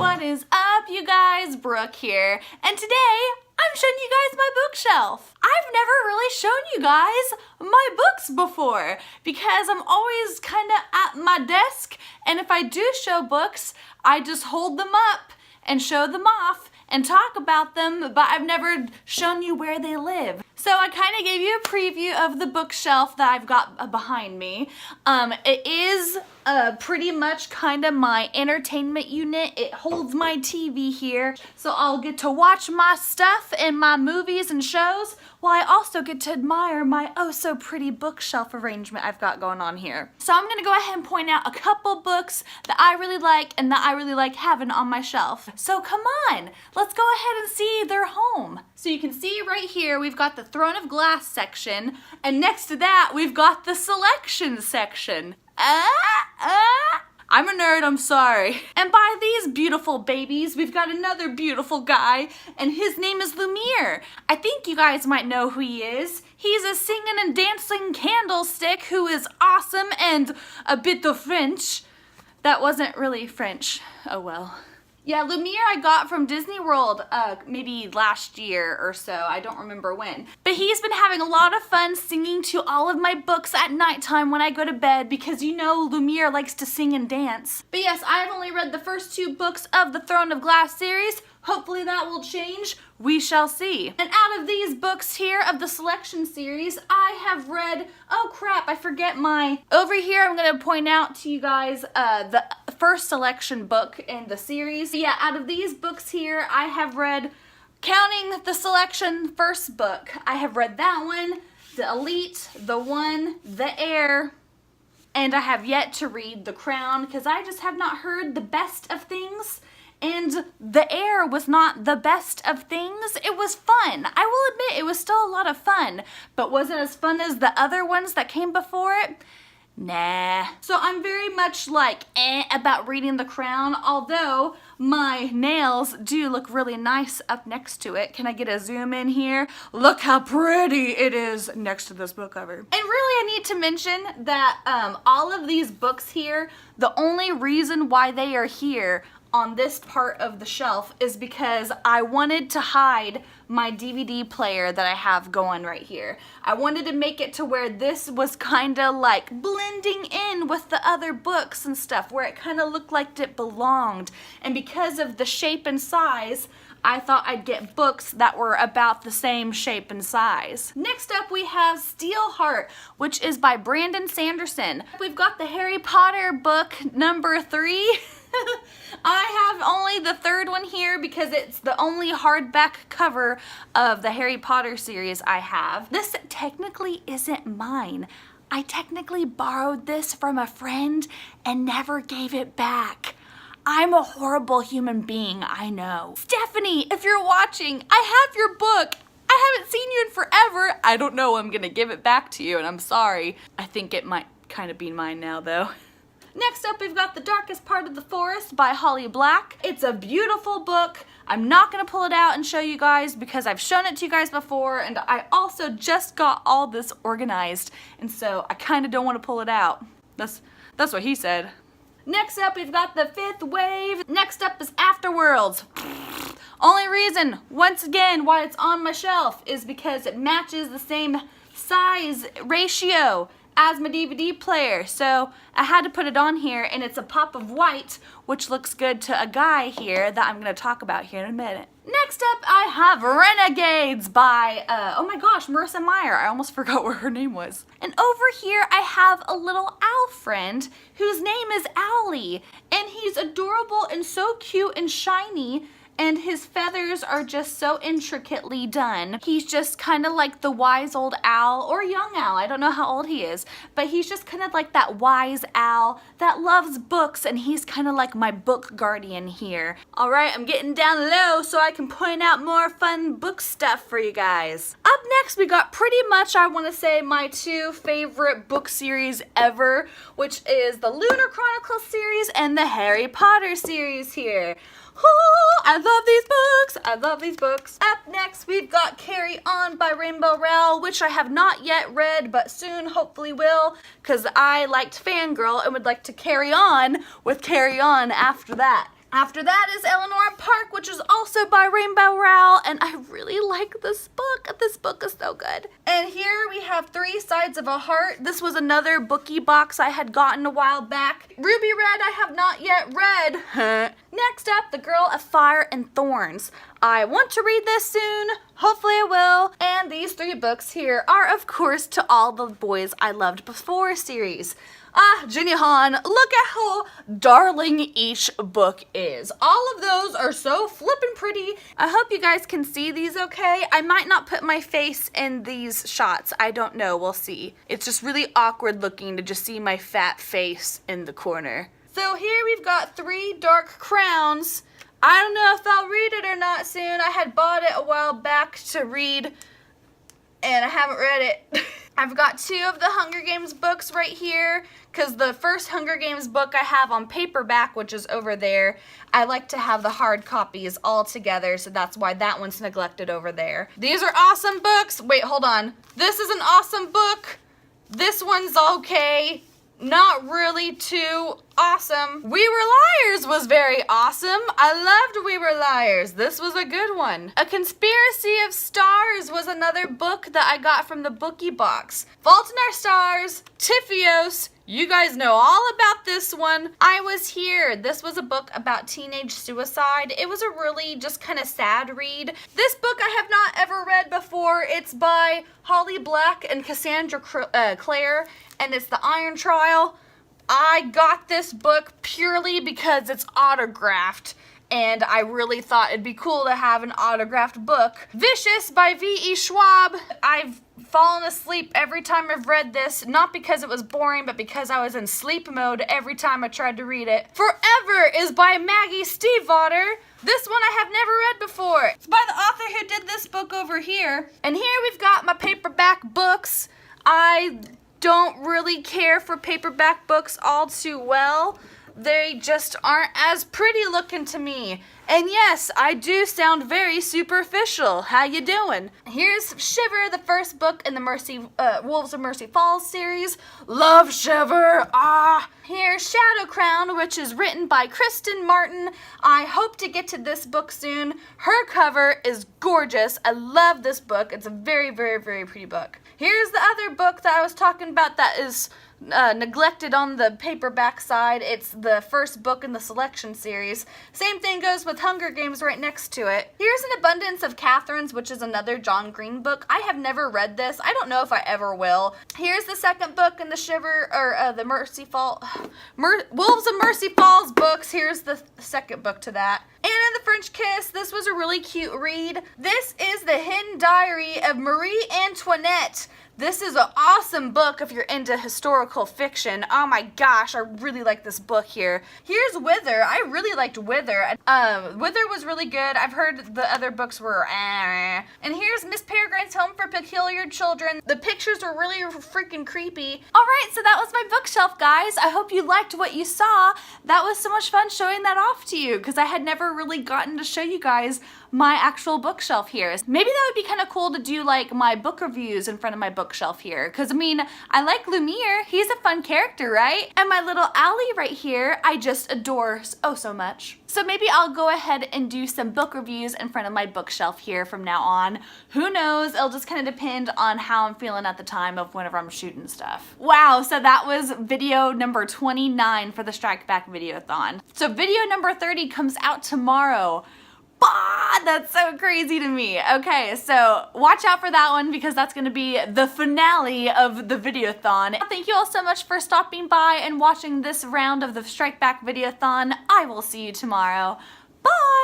What is up, you guys? Brooke here, and today I'm showing you guys my bookshelf. I've never really shown you guys my books before because I'm always kind of at my desk, and if I do show books, I just hold them up and show them off and talk about them, but I've never shown you where they live. So I kind of gave you a preview of the bookshelf that I've got behind me. It is pretty much kind of my entertainment unit. It holds my TV here, so I'll get to watch my stuff and my movies and shows, while I also get to admire my oh so pretty bookshelf arrangement I've got going on here. So I'm gonna go ahead and point out a couple books that I really like and that I really like having on my shelf. So come on, let's go ahead and see their home. So you can see right here we've got the Throne of Glass section, and next to that we've got the selection section. I'm a nerd, I'm sorry. And by these beautiful babies, we've got another beautiful guy, and his name is Lumiere. I think you guys might know who he is. He's a singing and dancing candlestick who is awesome and a bit of French. That wasn't really French. Oh well. Yeah, Lumiere I got from Disney World maybe last year or so. I don't remember when. But he's been having a lot of fun singing to all of my books at nighttime when I go to bed because you know Lumiere likes to sing and dance. But yes, I've only read the first 2 books of the Throne of Glass series. Hopefully that will change. We shall see. And out of these books here of the selection series, I have read, oh crap, I forget my, over here I'm going to point out to you guys the first selection book in the series. Yeah, out of these books here, I have read, counting the selection first book, I have read that one, The Elite, The One, The Heir, and I have yet to read The Crown because I just have not heard the best of things. And The Heir was not the best of things. It was fun. I will admit it was still a lot of fun. But was it as fun as the other ones that came before it? Nah. So I'm very much like about reading The Crown, although my nails do look really nice up next to it. Can I get a zoom in here? Look how pretty it is next to this book cover. And really I need to mention that all of these books here, the only reason why they are here on this part of the shelf is because I wanted to hide my DVD player that I have going right here. I wanted to make it to where this was kind of like blending in with the other books and stuff, where it kind of looked like it belonged. And because of the shape and size, I thought I'd get books that were about the same shape and size. Next up we have Steelheart, which is by Brandon Sanderson. We've got the Harry Potter book number 3. I have only the 3rd one here because it's the only hardback cover of the Harry Potter series I have. This technically isn't mine. I technically borrowed this from a friend and never gave it back. I'm a horrible human being, I know. Stephanie, if you're watching, I have your book. I haven't seen you in forever. I don't know, I'm gonna give it back to you and I'm sorry. I think it might kind of be mine now though. Next up, we've got The Darkest Part of the Forest by Holly Black. It's a beautiful book. I'm not going to pull it out and show you guys because I've shown it to you guys before, and I also just got all this organized, and so I kind of don't want to pull it out. That's what he said. Next up, we've got The Fifth Wave. Next up is Afterworlds. Only reason, once again, why it's on my shelf is because it matches the same size ratio as my DVD player, so I had to put it on here, and it's a pop of white, which looks good to a guy here that I'm going to talk about here in a minute. Next up, I have Renegades by, oh my gosh, Marissa Meyer. I almost forgot what her name was. And over here, I have a little owl friend whose name is Owlie, and he's adorable and so cute and shiny, and his feathers are just so intricately done. He's just kind of like the wise old owl, or young owl, I don't know how old he is, but he's just kind of like that wise owl that loves books, and he's kind of like my book guardian here. All right, I'm getting down low so I can point out more fun book stuff for you guys. Up next, we got pretty much, I want to say, my 2 favorite book series ever, which is the Lunar Chronicles series and the Harry Potter series here. Oh, I love these books. I love these books. Up next, we've got Carry On by Rainbow Rowell, which I have not yet read, but soon hopefully will, because I liked Fangirl and would like to carry on with Carry On after that. After that is Eleanor Park, which is also by Rainbow Rowell, and I really like this book. This book is so good. And here we have Three Sides of a Heart. This was another bookie box I had gotten a while back. Ruby Red I have not yet read. Next up, The Girl of Fire and Thorns. I want to read this soon. Hopefully I will. And these three books here are, of course, To All the Boys I Loved Before series. Jenny Han, look at how darling each book is. All of those are so flippin' pretty. I hope you guys can see these okay. I might not put my face in these shots. I don't know. We'll see. It's just really awkward looking to just see my fat face in the corner. So here we've got Three Dark Crowns. I don't know if I'll read it or not soon. I had bought it a while back to read, and I haven't read it. I've got two of the Hunger Games books right here, because the first Hunger Games book I have on paperback, which is over there. I like to have the hard copies all together, so that's why that one's neglected over there. These are awesome books. Wait, hold on. This is an awesome book. This one's okay. Not really too awesome. We Were Liars was very awesome. I loved We Were Liars. This was a good one. A Conspiracy of Stars was another book that I got from the bookie box. Fault in Our Stars, Tiffios. You guys know all about this one. I Was Here. This was a book about teenage suicide. It was a really just kind of sad read. This book I have not ever read before. It's by Holly Black and Cassandra Clare, and it's The Iron Trial. I got this book purely because it's autographed, and I really thought it'd be cool to have an autographed book. Vicious by V.E. Schwab. I've fallen asleep every time I've read this, not because it was boring, but because I was in sleep mode every time I tried to read it. Forever is by Maggie Stiefvater. This one I have never read before. It's by the author who did this book over here. And here we've got my paperback books. I don't really care for paperback books all too well. They just aren't as pretty looking to me. And yes, I do sound very superficial. How you doing? Here's Shiver, the first book in the Wolves of Mercy Falls series. Love Shiver. Here's Shadow Crown, which is written by Kristen Martin. I hope to get to this book soon. Her cover is gorgeous. I love this book. It's a very, very, very pretty book. Here's the other book that I was talking about that is neglected on the paperback side. It's the first book in the selection series. Same thing goes with Hunger Games right next to it. Here's An Abundance of Catherines, which is another John Green book. I have never read this. I don't know if I ever will. Here's the second book in the Wolves of Mercy Falls books. Here's the second book to that. Anna the French Kiss. This was a really cute read. This is the Hidden Diary of Marie Antoinette. This is an awesome book if you're into historical fiction. Oh my gosh, I really like this book here. Here's Wither. I really liked Wither. Wither was really good. I've heard the other books were And here's Miss Peregrine's Home for Peculiar Children. The pictures are really freaking creepy. Alright, so that was my bookshelf, guys. I hope you liked what you saw. That was so much fun showing that off to you because I had never really gotten to show you guys my actual bookshelf here. Maybe that would be kind of cool to do like my book reviews in front of my bookshelf here, because I mean, I like Lumiere. He's a fun character, right? And my little Allie right here, I just adore oh so much. So maybe I'll go ahead and do some book reviews in front of my bookshelf here from now on. Who knows? It'll just kind of depend on how I'm feeling at the time of whenever I'm shooting stuff. Wow, so that was video number 29 for the Strike Back Videoathon. So video number 30 comes out tomorrow. Bah, that's so crazy to me. Okay, so watch out for that one because that's going to be the finale of the videothon. Thank you all so much for stopping by and watching this round of the Strike Back Videoathon. I will see you tomorrow. Bye!